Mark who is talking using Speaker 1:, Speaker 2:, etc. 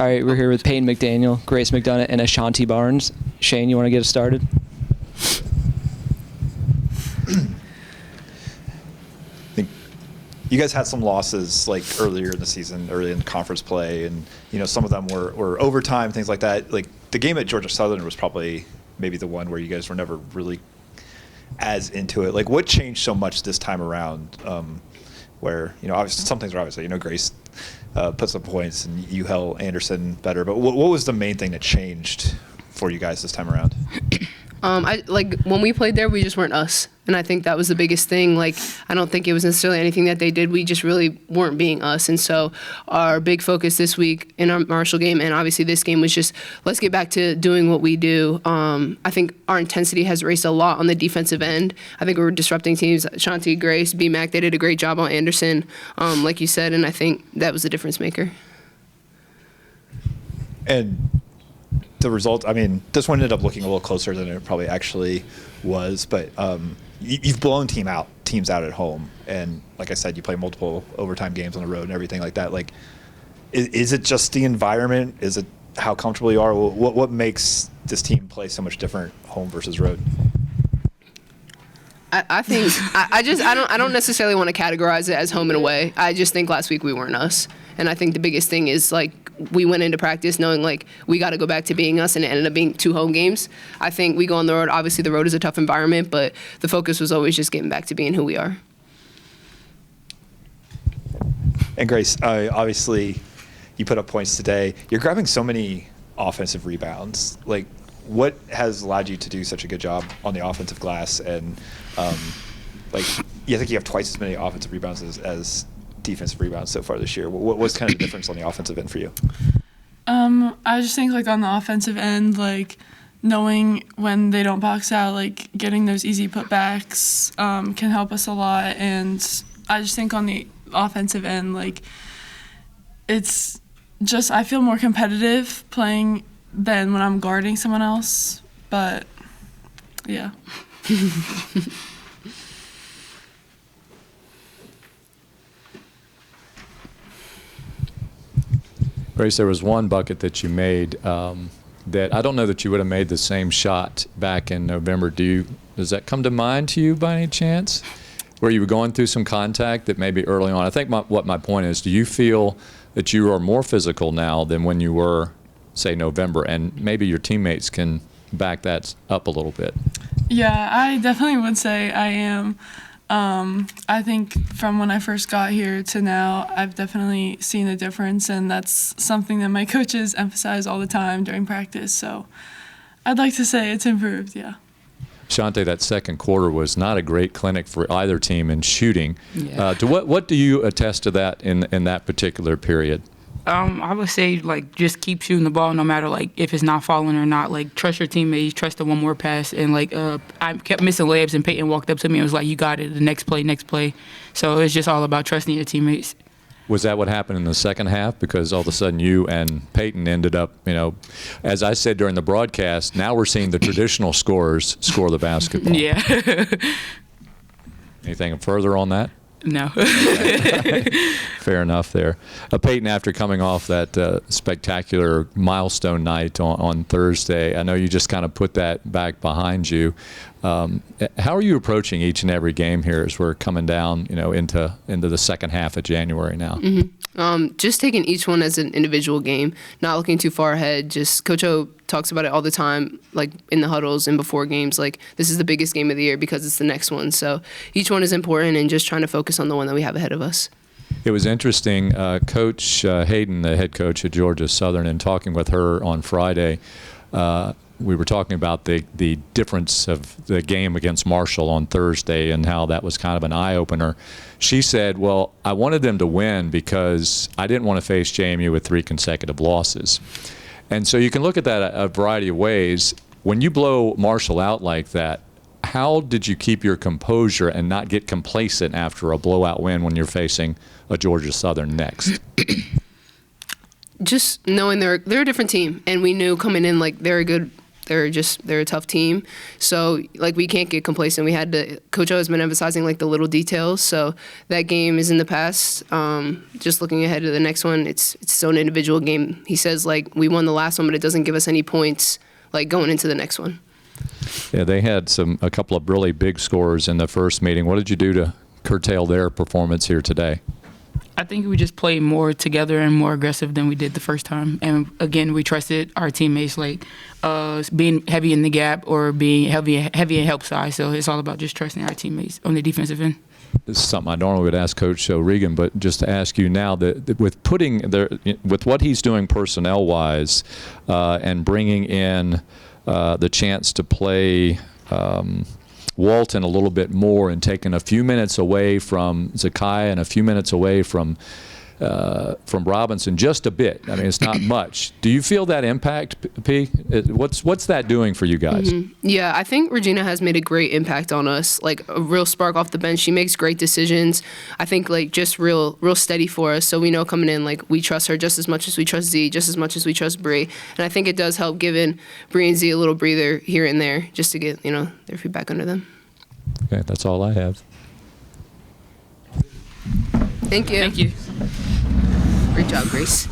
Speaker 1: All right, we're here with Peyton McDaniel, Grace McDonough, and Ashanti Barnes. Shane, you want to get us started?
Speaker 2: I think you guys had some losses like earlier in the season, early in conference play, and some of them were overtime, things like that. Like the game at Georgia Southern was probably maybe the one where you guys were never really as into it. Like what changed so much this time around? Where obviously some things are obviously Grace put some points and you held Anderson better, but what was the main thing that changed for you guys this time around?
Speaker 3: When we played there, we just weren't us. And I think that was the biggest thing. Like, I don't think it was necessarily anything that they did. We just really weren't being us. And so our big focus this week in our Marshall game and obviously this game was just, let's get back to doing what we do. I think our intensity has raced a lot on the defensive end. I think we were disrupting teams. Shanti, Grace, B-Mac, they did a great job on Anderson, like you said, and I think that was the difference maker.
Speaker 2: And the result, I mean, this one ended up looking a little closer than it probably actually was, but you've blown teams out at home, and like I said, you play multiple overtime games on the road and everything like that. Like, is it just the environment? Is it how comfortable you are? What makes this team play so much different home versus road?
Speaker 3: I think I don't necessarily want to categorize it as home and away. I just think last week we weren't us, and I think the biggest thing is like we went into practice knowing like we got to go back to being us, and it ended up being 2 home games. I think we go on the road. Obviously, the road is a tough environment, but the focus was always just getting back to being who we are.
Speaker 2: And Grace, obviously, you put up points today. You're grabbing so many offensive rebounds. Like, what has allowed you to do such a good job on the offensive glass? And I think you have twice as many offensive rebounds as defensive rebounds so far this year. What's kind of the difference on the offensive end for you?
Speaker 4: I just think like on the offensive end, like knowing when they don't box out, like getting those easy putbacks can help us a lot. And I just think on the offensive end, like it's just I feel more competitive playing than when I'm guarding someone else. But yeah.
Speaker 5: Grace, there was one bucket that you made that I don't know that you would have made the same shot back in November. Does that come to mind to you by any chance? Where you were going through some contact that maybe early on. I think what my point is, do you feel that you are more physical now than when you were, say, November, and maybe your teammates can back that up a little bit?
Speaker 4: Yeah, I definitely would say I am. I think from when I first got here to now, I've definitely seen a difference, and that's something that my coaches emphasize all the time during practice. So I'd like to say it's improved, yeah.
Speaker 5: Shante, that second quarter was not a great clinic for either team in shooting.
Speaker 6: Yeah.
Speaker 5: What do you attest to that in that particular period?
Speaker 6: I would say, like, just keep shooting the ball no matter, like, if it's not falling or not. Like, trust your teammates, trust the one more pass. And, like, I kept missing layups, and Peyton walked up to me and was like, you got it, the next play. So it's just all about trusting your teammates.
Speaker 5: Was that what happened in the second half? Because all of a sudden you and Peyton ended up, as I said during the broadcast, now we're seeing the traditional scorers score the basketball.
Speaker 6: Yeah.
Speaker 5: Anything further on that?
Speaker 6: No.
Speaker 5: Fair enough there. Peyton, after coming off that spectacular milestone night on Thursday, I know you just kind of put that back behind you. How are you approaching each and every game here as we're coming down, into the second half of January now?
Speaker 3: Mm-hmm. Just taking each one as an individual game, not looking too far ahead. Just Coach O talks about it all the time, like in the huddles and before games. Like, this is the biggest game of the year because it's the next one. So each one is important, and just trying to focus on the one that we have ahead of us.
Speaker 5: It was interesting. Coach Hayden, the head coach at Georgia Southern, and talking with her on Friday, we were talking about the difference of the game against Marshall on Thursday and how that was kind of an eye-opener. She said, well, I wanted them to win because I didn't want to face JMU with 3 consecutive losses. And so you can look at that a variety of ways. When you blow Marshall out like that, how did you keep your composure and not get complacent after a blowout win when you're facing a Georgia Southern next?
Speaker 3: Just knowing they're a different team, and we knew coming in like they're a good they're a tough team. So like we can't get complacent. Coach O has been emphasizing like the little details. So that game is in the past. Just looking ahead to the next one, it's still an individual game. He says like we won the last one, but it doesn't give us any points like going into the next one.
Speaker 5: Yeah, they had a couple of really big scores in the first meeting. What did you do to curtail their performance here today?
Speaker 6: I think we just played more together and more aggressive than we did the first time. And again, we trusted our teammates, like being heavy in the gap or being heavy in help side. So it's all about just trusting our teammates on the defensive end.
Speaker 5: This is something I normally would ask Coach Regan, but just to ask you now that with what he's doing personnel-wise and bringing in the chance to play Walton a little bit more and taking a few minutes away from Zakiah and a few minutes away from Robinson, just a bit. I mean, it's not much. Do you feel that impact, P? What's that doing for you guys?
Speaker 3: Mm-hmm. Yeah, I think Regina has made a great impact on us. Like a real spark off the bench. She makes great decisions. I think like just real steady for us. So we know coming in like we trust her just as much as we trust Z, just as much as we trust Bree. And I think it does help giving Bree and Z a little breather here and there just to get their feet back under them.
Speaker 5: Okay, that's all I have.
Speaker 3: Thank you.
Speaker 6: Thank you.
Speaker 3: Great job, Grace.